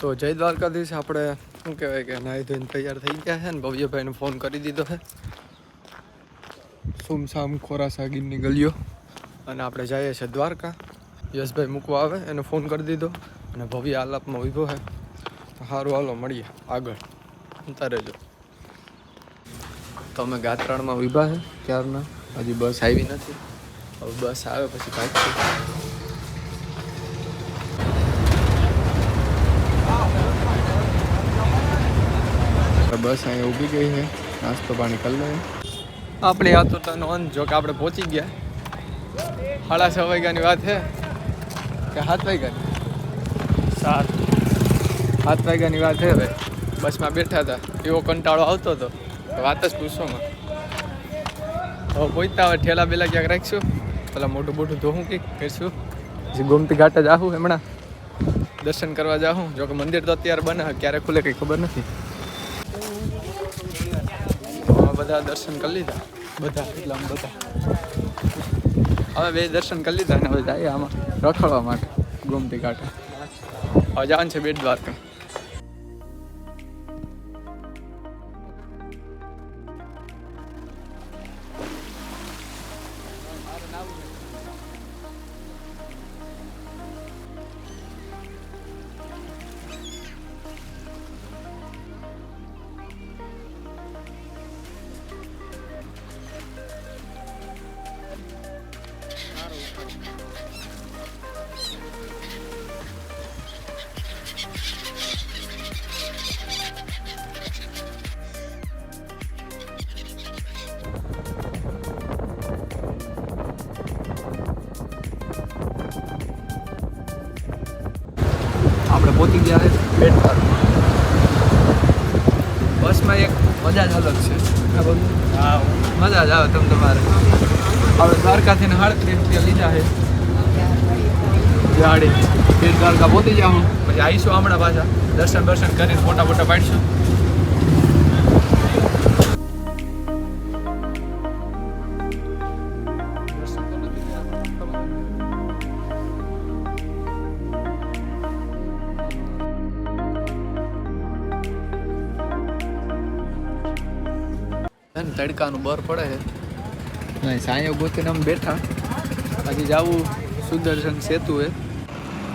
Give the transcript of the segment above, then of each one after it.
તો જય દ્વારકાધીશ. આપણે શું કહેવાય કે નાહી ધોઈને તૈયાર થઈ ગયા છે ને ભવ્યભાઈને ફોન કરી દીધો છે. સુમસામ ખોરાસા ગીરની ગલીઓ અને આપણે જઈએ છીએ દ્વારકા. યશભાઈ મૂકવા આવે એને ફોન કરી દીધો અને ભવ્ય આલાપમાં ઊભો છે. સારું હાલો મળીએ આગળ અંતા રહેજો. તો અમે ગાત્રાણમાં ઊભા છે ક્યારના, હજી બસ આવી નથી. હવે બસ આવે પછી ભાગશું. બસ અહીંયા ઊભી ગઈ છે, નાસ્તો પાણી કરી લઈએ. આપણી આ તો નોંધ જો કે આપણે પહોંચી ગયા. 6:30 વાગ્યાની વાત છે કે 7 વાગ્યાની? 7 વાગ્યાની વાત છે ભાઈ. બસમાં બેઠા હતા, એવો કંટાળો આવતો હતો વાત જ પૂછવામાં. હવે પહોંચતા હવે ઠેલા બેલા ક્યાંક રાખીશું, પેલા મોટું મોટું ધોવું કંઈક કરીશું. જે ગોમતી ઘાટે જાઉં હમણાં દર્શન કરવા જાઉં. જોકે મંદિર તો અત્યારે બને, ક્યારે ખુલે કંઈ ખબર નથી. બધા દર્શન કરી લીધા, બધા એટલે આમ બધા હવે 2 દર્શન કરી લીધા ને હવે જઈએ આમાં રખડવા માટે ગોમતી ઘાટે. હવે જવાનું છે બેટ દ્વારકા. આપણે પહોંચી ગયા છે બેટ દ્વારકા. બસમાં એક મજા જ અલગ છે. મજા જ આવે તમે તમારે. આપણે દ્વારકાથી 38 રૂપિયા લીધા છે ગાડી. બેટ દ્વારકા પહોંચી જાઉં પછી આવીશું હમણાં પાછા દર્શન કરીને ફોટા પાડીશું. તડકાનું બર પડે છે નહીં, સાંયો ગોતીને અમે બેઠા. હજી જવું સુદર્શન સેતુ એ.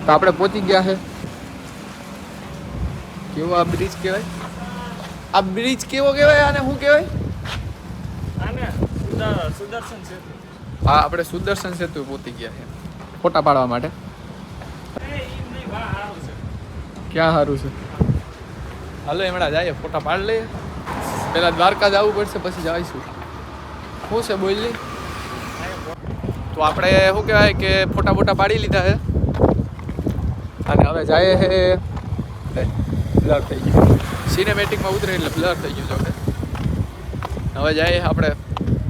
તો આપણે પહોંચી ગયા છે. કેવો આ બ્રિજ કહેવાય? આ બ્રિજ કેવો કહેવાય? આને શું કહેવાય? સુદર્શન સેતુ. હા, આપણે સુદર્શન સેતુ પહોંચી ગયા છે ફોટા પાડવા માટે. ક્યાં સારું છે? હાલો એમડા જઈએ ફોટા પાડી લઈએ. પહેલા દ્વારકા જવું પડશે પછી જઈશું. શું છે બોલી? તો આપણે શું કહેવાય કે ફોટા પાડી લીધા છે અને હવે જાય છે બ્લર થઈ ગયું. સિનેમેટિકમાં ઉતરે એટલે બ્લર થઈ ગયું. જોકે હવે જાય આપણે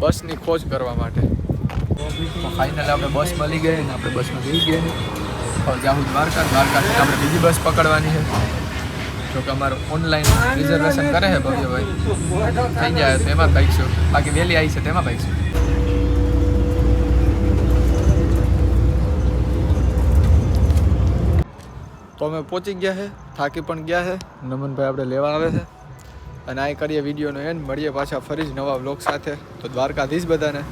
બસની ખોજ કરવા માટે. ફાઇનલ આપણે બસ મળી ગઈ ને આપણે બસમાં જઈ ગયા. હવે જાઉં દ્વારકાથી આપણે બીજી બસ પકડવાની છે. જોકે અમારું ઓનલાઈન રિઝર્વેશન કરે છે ભવ્યભાઈ, થઈ જાય તો એમાં ભાગીશું. બાકી વહેલી આવી છે તેમાં ભાગીશું. તો અમે પહોંચી ગયા છે, થાકી પણ ગયા છે. નમનભાઈ આપણે લેવા આવે છે અને આ કરીએ વિડીયોનો એન્ડ. મળીએ પાછા ફરી જ નવા વ્લોગ સાથે. તો દ્વારકાધીશ બધાને.